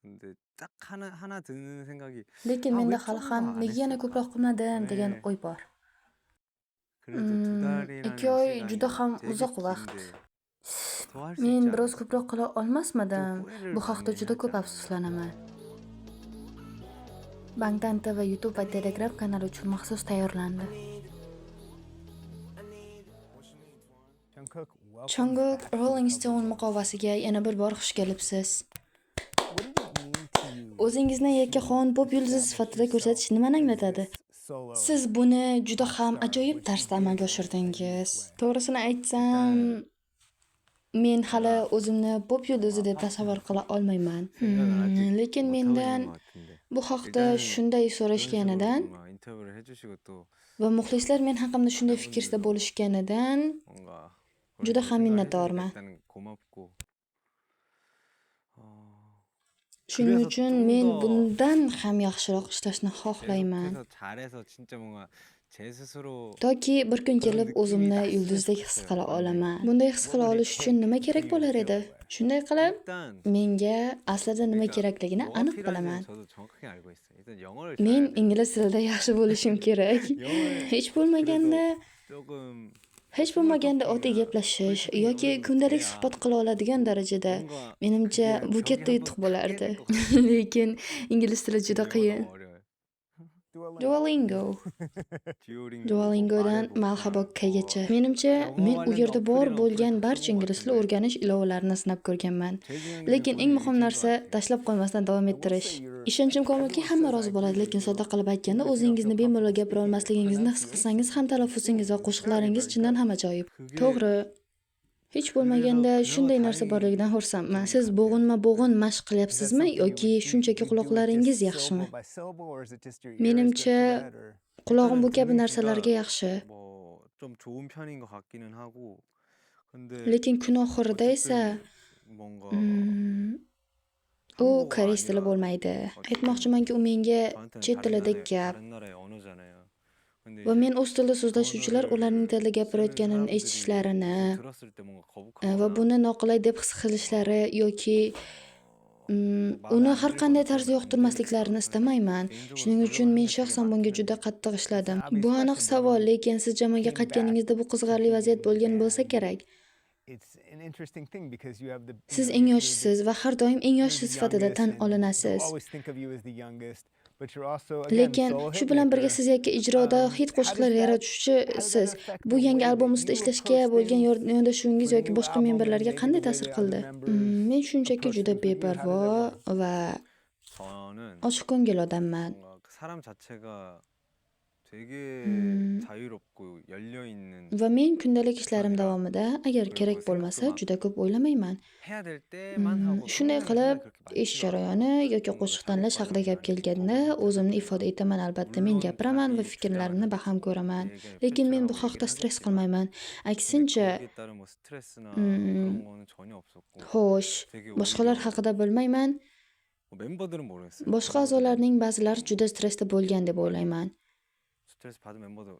근데 딱 하나 드는 생각이 Lekin '아 왜 menda hali 좀 더 ham 안 nega yana ko'proq 했을까?' qilmadim degan 네. o'y bor. 그래도 두 2 달이라는 oy juda 시간이 ham 되게 uzoq vaqt. 긴데 더 할 수 있지 Men biroz ko'proq 않았을까? qila 좀 olmasmidim. 후회를 Bu haqda 많이 juda 하지 ko'p 않았나. afsuslanaman. Bangtanta va YouTube va Telegram kanali uchun maxsus tayyorlandi. Jungkook, welcome Jungkook back to the Rolling cover Stone books. muqovasiga yana bir bor xush kelibsiz. What does it mean to you O'zingizni yakkaxon pop yulduzi establish sifatida yourself ko'rsatish nimani as anglatadi? this solo Siz buni juda pop ham star, ajoyib which you tarzda did amalga in a unique oshirdingiz. way? To'g'risini aytsam, 일단은 men hali 제가 o'zimni pop yulduzi deb 뭔가 tasavvur qila olmayman. 생각을 아직 Lekin 못 하고 mendan 있는 것 같은데 bu haqda 일단은 shunday 그런 식으로 so'rashganidan 뭔가 인터뷰를 해주시고 또 va muxlislar men haqimda shunday fikrda 팬분들도 bo'lishganidan 뭔가 그런 juda 식으로 ham 생각을 해주니까 minnatdorman. 일단은 고맙고 어, Shuning 그래서 uchun 좀 men 더 bundan ham yaxshiroq ishlashni xohlayman. 계속해서 잘해서 진짜 뭔가 제 스스로 Toki bir kun 그런 kelib 느낌이 o'zimni 났으면 yulduzdek his 좋겠어요. qila 언젠가. olaman. Bunday his What qila would it olish uchun take nima for kerak you to bo'lar feel edi? that way? Shunday qilib, 일단 menga aslida nima 그러니까 kerakligini 뭐가 aniq 필요한지는 bilaman. 저도 정확하게 알고 있어요. 일단 영어를 Men 잘해야 돼요. ingliz tilida yaxshi bo'lishim kerak. 영어를 Hech 그래도 bo'lmaganda 조금 Hech 스몰 bo'lmaganda oddiy 토킹이나 gaplashish 프리 토킹 이 yoki 어느 정도 kundalik 돼야 suhbat qila oladigan darajada 뭔가 menimcha 그게 bu 벽이 katta 한번 yutuq 탁 깨질 bo'lardi. 것 같아요. Lekin ingliz tili juda 근데 영어 qiyin. 너무 어려워요. Duolingo. Duolingo. 듀오링고 뭐 Duolingodan 말해보기 Malhabokgacha. 뭐 Menimcha, 영어 men u 관련된 yerda bor 어플이나 어플을 bo'lgan 다 barcha 써본 것 ingliz tili 같은데 o'rganish ilovalarini sinab ko'rganman. 제일 중요한 게 Lekin eng 그거는 muhim 읽기인 것 narsa 같아요. tashlab qo'ymasdan davom I will ettirish. say you're Ishonchim komilki, everyone hamma says I rozi agree bo'ladi, with lekin you, sodda qilib aytganda, even if you don't feel o'zingizni bemalol comfortable gapira speaking it. olmasligingizni his qilsangiz ham Pronunciation and talaffuzingiz va singing is very, qo'shiqlaringiz very chindan good. ham ajoyib. 그게 To'g'ri, hech 그래서 bo'lmaganda 그나마 shunday narsa 다행인 borligidan xursandman. 점인 Siz 것 같아요. bo'g'inma-bo'g'in 네. mashq Is that qilyapsizmi something you yoki would shunchaki you do it quloqlaringiz just yaxshimi? syllable by syllable, or is it just your ear is good Menimcha, for that, or qulog'im 일단은 bu kabi 듣는 narsalarga 귀가 yaxshi. 뭐 좀 좋은 편인 것 같기는 하고 근데 Lekin kun oxirida esa 어쨌든 뭔가 u 한국어가 koreys tili 아니라 bo'lmaydi. 어쨌든 Aytmoqchimanki, u menga 저한테는 chet tilidek gap. 다른 나라의 언어잖아요. 근데 Va 이제 men o'z tilida 그 so'zlashuvchilar ularning 언어를 tilida 쓰는 gapirayotganimni 사람들이 eshitishlarini 보통 들었을 때 뭔가 va 거북하거나 buni noqulay deb his 어, qilishlari yoki 뭐 마음에 uni 안 har 들거나 qanday 그러면 tarzda 안 되니까 yoqtirmasliklarini 그래서 istamayman. 개인적으로 Shuning 노력을 uchun men 하는 게 되게 shaxsan bunga juda 많긴 qattiq it's an ishladim. obvious Bu aniq question, but savol, when you lekin siz jamoaga came back qaytganingizda bu qiziqarli vaziyat competing bo'lgan bo'lsa and kerak. it's an interesting thing because you have the Siz eng yoshisiz va har doim eng you're yoshsi the sifatida youngest tan and they'll olinasiz. always think of you as the youngest, but you're also again Lekin solo shu bilan birga hitmaker. siz yakka ijroda hit How does qo'shiqlar that yaratuvchisiz. affect Bu the yangi way that albomingizda you ishlashga approach bo'lgan things yondashuvingiz for the yoki new boshqa album and memberlarga maybe qanday the way ta'sir that other qildi? members Men shunchaki approach juda things with you? How does that beparvo work? va 저는 ochiq ko'ngil odamman. 뭔가 그 사람 자체가 되게 Mm, 자유롭고 열려 있는 Va men kundalik ishlarim 편이라 davomida agar 그리고 kerak 생각도 bo'lmasa 막 juda ko'p o'ylamayman. 해야 될 때만 하고 Shunday 평소에는 qilib, 생각이 그렇게 ish 많지가 jarayoni 않아요. yoki 뭔가 qo'shiq tanlash haqida 작업과정이 gap 아니고 kelganda 거기서 o'zimni 시작하는 ifoda 거라 etaman, albatta men 물론 gapiraman va 자기 fikrlarimni 주장을 baham 하겠죠. ko'raman. 제 의견을 Lekin men bu 표출하고 haqda 얘기를 stress 하겠지만 qilmayman. 근데 Aksincha, 거기에 따른 뭐 스트레스나 그런 mm, 거는 전혀 없었고 xo'sh, 되게 boshqalar 오히려 haqida bilmayman. 뭐 멤버들은 모르겠어요. Boshqa 멤버들은 a'zolarning ba'zilari 뭐 juda stressda bo'lgan deb 많이 o'ylayman. 스트레스 받은 멤버도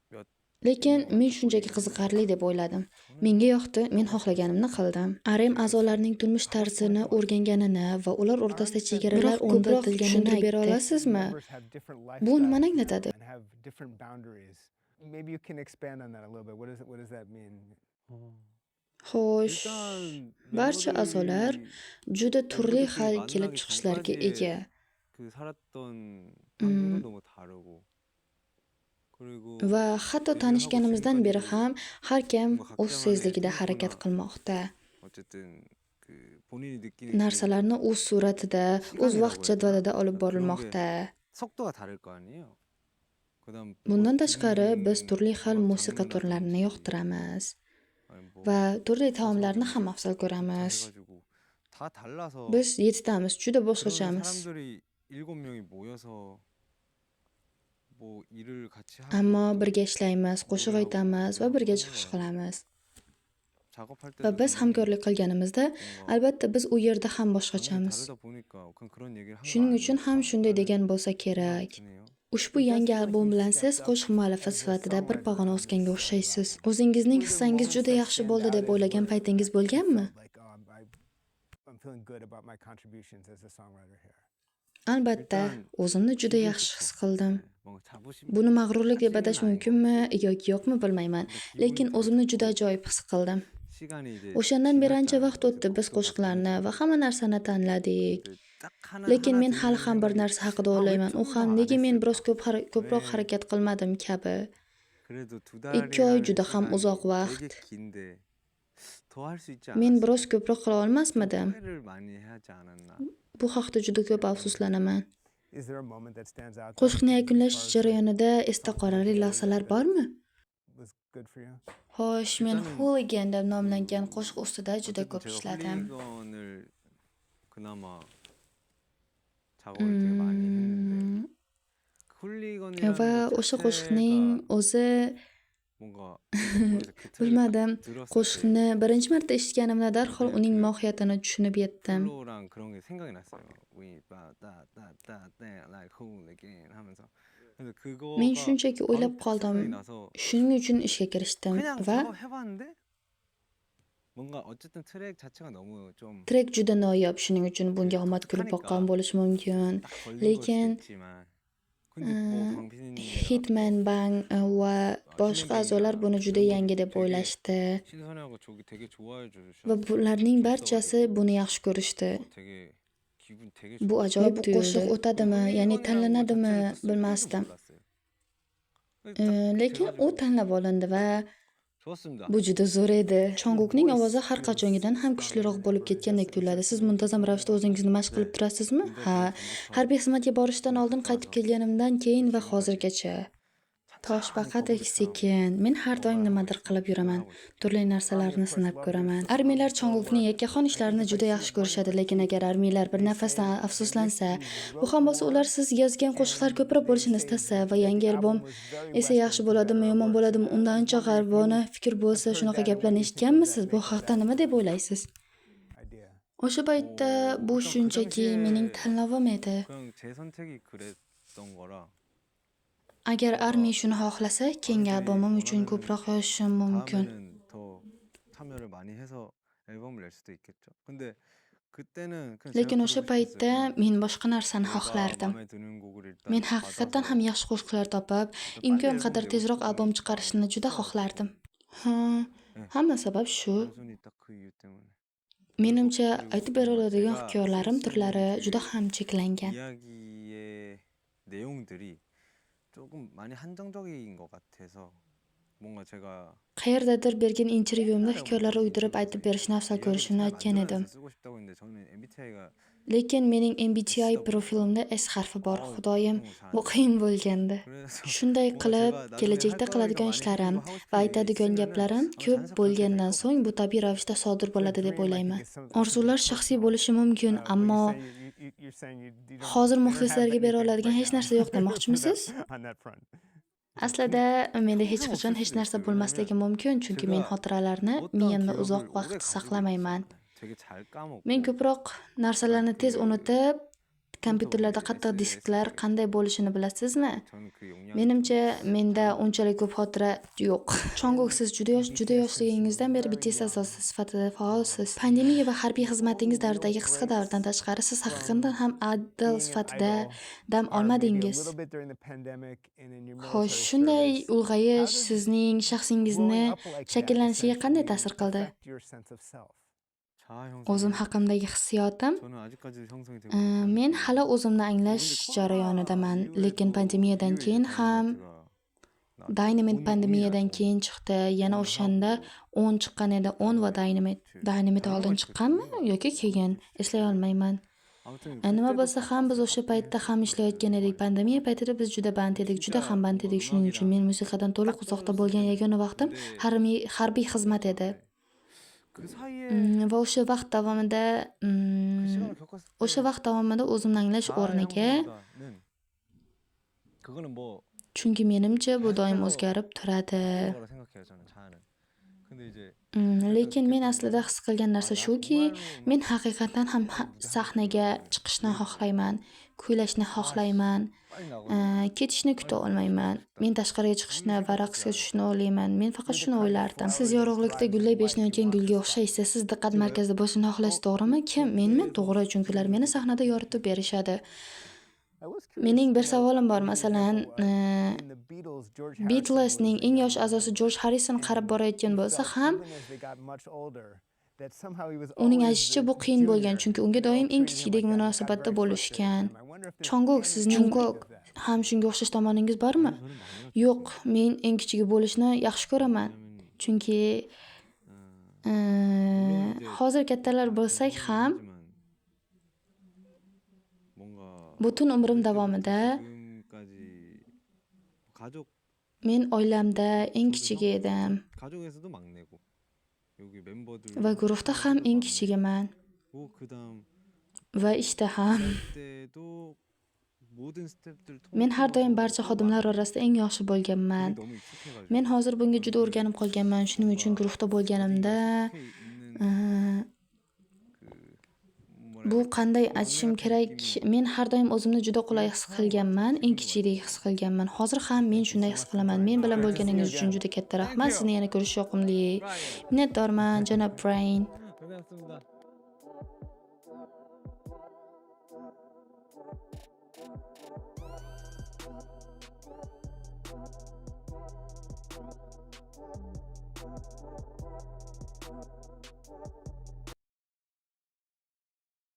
몇 Lekin 있는 것 men 같아요. shunchaki 보이긴 qiziqarli 했는데 deb o'yladim. 저는 Menga yoqdi, men 너무 xohlaganimni 재밌었고 qildim. RM 즐겁게 a'zolarining turmush 하고 tarzini 싶어 했던 것 같아요. o'rganganini va ular o'rtasida RM said that chegaralar ko'proq tushuntirib bera different olasizmi? members have different Bu nimani lifestyles now anglatadi? and have different boundaries. Maybe you can expand on that a little bit. What does that mean? 어, Xo'sh, 일단 barcha a'zolar juda turli 멤버들끼리 xil kelib 만나기 chiqishlarga ega. 전까지의 그 살았던 환경도 Mm, 너무 다르고 그리고 Va hatto 데뷔를 하고 tanishganimizdan beri 지금까지도 ham har kim 뭔가 o'z 각자만의 tezligida harakat 템포나 qilmoqda. 어쨌든 그 본인이 느끼는 그 Narsalarni o'z suratida, o'z vaqt 시간이라고 해야 되나? jadvalida olib 그런 게 borilmoqda. 속도가 다를 거 아니에요. 그다음 뭐 Bundan tashqari biz 듣는 turli xil 음악 musiqa turlarini 장르라든지 yoqtiramiz 아니 뭐 va turli 가사도 taomlarni ham 뭐 afzal 다 ko'ramiz. 해가지고 다 달라서 Biz 7tamiz, juda 그런 boshqachamiz. 사람들이 7명이 모여서 뭐 일을 같이 하고 Ammo 또 birga ishlaymiz, qo'shiq 노래하고 aytamiz va 그런 birga 하는 chiqish 거라 qilamiz. 작업할 Va 때도 biz 당연히 hamkorlik qilganimizda, 뭔가 albatta biz u yerda ham 당연히 boshqachamiz. 다르다 보니까 그런 얘기를 한 거 Shuning uchun ham shunday 아닐까라는 degan bo'lsa 생각이 kerak. 드네요. Ushbu It does yangi feel like albom you bilan siz stepped up qo'shiq muallifi as a sifatida bir songwriter pog'ona on o'sganga this new o'xshaysiz. album. O'zingizning Were there hissangiz moments juda that yaxshi stand bo'ldi out deb as o'ylagan where paytingiz you bo'lganmi? felt like, oh, I feeling good about my contributions as a songwriter here. Albatta, 일단 o'zimni juda 기분 yaxshi his 좋죠. qildim. 네, 뭔가 자부심 Buni mag'rurlik deb atash 사실은 아닌 것 mumkinmi 같고 yoki yo'qmi bilmayman, 일단 기분이 lekin 되게 o'zimni juda 좋고 ajoyib his qildim. 시간이 이제 O'shandan beri ancha 지났잖아요. vaqt 이제 o'tdi, biz 곡도 다 qo'shiqlarni va 들으시고 hamma narsani tanladik. 근데 딱 Lekin 하나 men hali 드는 ham bir 생각이 narsa haqida 왜 o'ylayman. U 좀 ham 더 안 nega men biroz 했을까? ko'proq 왜 harakat qilmadim kabi. 그래도 두 2 oy 달이라는 juda ham 시간이 uzoq 되게 vaqt. 긴데 더 할 수 있지 Men 않았을까? biroz ko'proq qila 좀 olmasmidim. 후회를 많이 하지 않았나? Bu haqda juda ko'p afsuslanaman. Is there a moment that stands out? Qo'shiqni as yakunlash far as, like, jarayonida esda songs qolarli together lahzalar that bormi? was good for you? Xo'sh, men 일단은 Hooligan deb nomlangan qo'shiq ustida juda 어쨌든 ko'p 제가 ishladim. 훌리건을 그나마 작업을 되게 많이 했는데 Mm, 훌리건이라는 va 것 o'sha qo'shiqning 자체가 o'zi 뭔가 모르겠어요. 그 트랙을 딱 bilmadim. 들었을 때 Qo'shiqni birinchi marta eshitganimda darhol 그냥 uning 그 mohiyatini tushunib yetdim. 플로우랑 그런 게 생각이 났어요. We 따따따따 like hooligan 하면서 그래서 Men 그거가 shunchaki 바로 o'ylab 딱 생각이 qoldim. 나서 Shuning uchun ishga kirishdim 그냥 va 작업해봤는데 뭔가 어쨌든 트랙 자체가 너무 좀 trek juda noyob, shuning uchun bunga 그 omad kulib boqqan 독특하니까 bo'lishi mumkin. 딱 걸린 걸 수도 Lekin 있지만 근데 뭐 강빈님이나 Hitman Bang va boshqa a'zolar 신민경이나 buni juda 이런 yangi 분들 deb 되게 o'ylashdi 신선하고 저기 되게 좋아해 va bularning 주셨어가지고 barchasi buni yaxshi ko'rishdi. 되게 기분 되게 Bu 좋았어요. ajoyib qo'shiq 그리고 o'tadimi, ya'ni 훌리건이라는 거 tanlanadimi 자체를 또 쓸 줄도 bilmasdim. 몰랐어요. 딱 Lekin u 돼가지고 tanlab olindi va 좋았습니다. bu juda zo'r edi. Chongukning voice ovozi har feels qachongidan ham stronger kuchliroq than bo'lib ever. ketgandek tuyuladi. Siz muntazam ravishda o'zingizni mashq qilib 네. turasizmi? 근데 Ha, 그 전부터 harbiy xizmatga borishdan 근데 oldin 갔다 qaytib 와서 kelganimdan keyin va 지금까지 hozirgacha 천천히 toshbaqadek 거북이 싸움 sekin men har doim 정말 하고 nimadir 있어 qilib yuraman. 시도하고 있어. Turli Army, narsalarni of course, sinab love ko'raman. leadership, Armiylar love Chongukning work. yakkaxon I ishlarini think if I juda see yaxshi one ko'rishadi, lekin agar critique, armiylar bir they nafasdan say, afsuslansa, you bu ham bo'lsa wrote ular more, siz yozgan qo'shiqlar and ko'proq they bo'lishini say istasa va that yangi the albom album was very esa Western, yaxshi for bo'ladimi, better or yomon worse. bo'ladimi, And I undan was ancha wondering if g'arbona you fikr bo'lsa, have heard shunaqa that and gaplarni what you think of eshitganmisiz? that Bu make of haqda that nima deb o'ylaysiz? idea. O'sha paytda bu 일단 그 shunchaki mening 당시에 tanlovim edi. 그냥 제 선택이 그랬던 거라 Agar 뭔가 armiya shuni xohlasa, keyingi 많이들이 albomim uchun 원하면은 ko'proq yozishim mumkin. 다음에는 더 참여를 많이 해서 앨범을 낼 수도 있겠죠. 근데 그때는 그냥 제가 Lekin o'sha 그러고 paytda 싶었어요. men boshqa narsani 내가 xohlardim. 마음에 드는 곡을 일단 Men haqiqatan ham 받아서 yaxshi qo'shiqlar topib, 일단 빨리 imkon 앨범 qadar 내고 tezroq 싶었던 albom chiqarishni juda 마음이 xohlardim. 컸어가지고 Ha, 네, hamma sabab shu. 단순히 딱 그 이유 때문에 그리고 Menimcha 그리고 aytib bera 뭔가 oladigan 제가 쓸 ixtiyorlarim 수 있는 turlari juda 그 ham cheklangan. 이야기의 내용들이 조금 많이 한정적인 것 같아서 뭔가 제가 Qayerdadir bergan intervyuimda 옛날에 hikoyalar 어떤 uydirib 인터뷰에서 aytib berishni afzal 이야기를 ko'rishimni 잘 aytgan edim. 만들어내서 쓰고 싶다고 했는데 저는 MBTI가 Lekin mening MBTI S'da 보니까 profilimda S harfi bor. 그런 Xudoyim, 거 잘 bu 안 돼요. qiyin bo'lgandi. 그래서 Shunday 뭔가 qilib, 제가 나중에 할 kelajakda 거리가 qiladigan 많이 ishlarim 생기고 하고 va 싶은 일이 aytadigan 있으면은 gaplarim 아마 ko'p 자연스럽게 그렇게 될 bo'lgandan 것 so'ng bu 같아요. tabiiy ravishda sodir So a bo'ladi deb dream, I think, o'ylayman. is something Orzular shaxsiy personal. bo'lishi mumkin, But ammo you're saying you don't hozir have muxlislarga bera anything oladigan right hech now narsa yo'q demoqchimisiz? on that front. Aslida menda hech 항상 qachon 없을 hech 수도 narsa 있어요. bo'lmasligi 왜냐면 mumkin, chunki men 제가 xotiralarni 어떤 miyamda 기억을 uzoq 오래 vaqt 가지고 saqlamayman. 있으면 되게 잘 Men 까먹고 ko'proq narsalarni 약간 tez 그 unutib, 컴퓨터 kompyuterlarda 보면 qattiq SSD disklar qanday bo'lishini bilasizmi? 저는 그 용량이 좀 Menimcha menda 작은 것 unchalik ko'p xotira yo'q. Chonguk, siz juda yoshligingizdan beri BTS a'zosi sifatida faolsiz. Pandemiya va harbiy xizmatingiz davridagi qisqa davrdan tashqari siz haqiqatan ham idol Being an sifatida idol dam are maybe a olmadingiz. little bit during the pandemic and in your Xo'sh, military shunday service. ulg'ayish How does sizning shaxsingizni growing up like that shakllanishiga qanday essentially ta'sir qildi? affect your sense of self? 자아 O'zim 형성이 haqimdagi hissiyotim? 저는 아직까지도 형성이 되고 Men 있는 hali o'zimni anglash 근데 jarayonidaman, 코로나 lekin pandemiyadan 이후에 keyin 이제 ham 다이너마이트가 Dynamite 나왔죠. pandemiyadan 운이 keyin chiqdi. Yana 운을 o'shanda 하고 10 chiqqan edi. 10 va Dynamite. Dynamite oldin 다이너마이트 chiqqanmi 전인가? yoki keyin? Eslay olmayman. 아무튼 Nima 그때도 bo'lsa ham biz o'sha paytda ham ishlayotgan edik. Pandemiya paytida biz juda band edik, juda ham band edik. Shuning uchun men musiqadan to'liq uzoqda bo'lgan yagona vaqtim harbiy xizmat edi. 그 사이에 Va o'sha vaqt davomida 그 시간을 겪었을 o'sha vaqt davomida o'zimni anglash 자아 o'rniga, 형성보다는 그거는 뭐 chunki menimcha bu doim o'zgarib turadi. 거라 생각해요 저는 자아는. 근데 이제 lekin men aslida his qilgan narsa shuki, men haqiqatan ham sahnaga chiqishni xohlayman, kuylashni xohlayman, 빨리 나가고 ketishni kuta olmayman. Men tashqariga chiqishni va raqsga tushishni o'ylayman. Men faqat shuni o'ylardim. Siz yorug'likda gullayib yashnayotgan gulga o'xshaysiz. Siz diqqat markazida bo'lishni xohlaysiz, to'g'rimi? Kim? Menmi? To'g'ri, chunki ular meni sahnada yoritib berishadi. Mening bir savolim bor, masalan, Beatlesning eng yosh a'zosi George Harrison qarib borayotgan bo'lsa ham, uning aytishicha bu qiyin bo'lgan, chunki unga doim eng kichikdek munosabatda bo'lishgan. Jungkook, sizning ham shunga o'xshash tomoningiz bormi? Yo'q, men eng kichigi bo'lishni yaxshi ko'raman. Chunki hozir kattalar bo'lsak ham, butun umrim davomida 가족 men oilamda eng kichigi edim 가족에서도 막내고 여기 멤버들 va guruhda ham eng kichigiman 그다음 va ishda ham. 때도 모든 스태프들 Men har doim barcha xodimlar orasida eng yoshi bo'lganman. 너무 익숙해가지고 Men hozir bunga juda o'rganib qolganman. Shuning uchun guruhda bo'lganimda bu qanday aytishim kerak? Men har doim o'zimni juda qulay his qilganman, eng kichikdek his qilganman. Hozir ham men shunday his qilaman. Men bilan bo'lganingiz uchun juda katta rahmat. Sizni yana ko'rish yoqimli. Minnatdorman, janob Brain. 고생하셨습니다.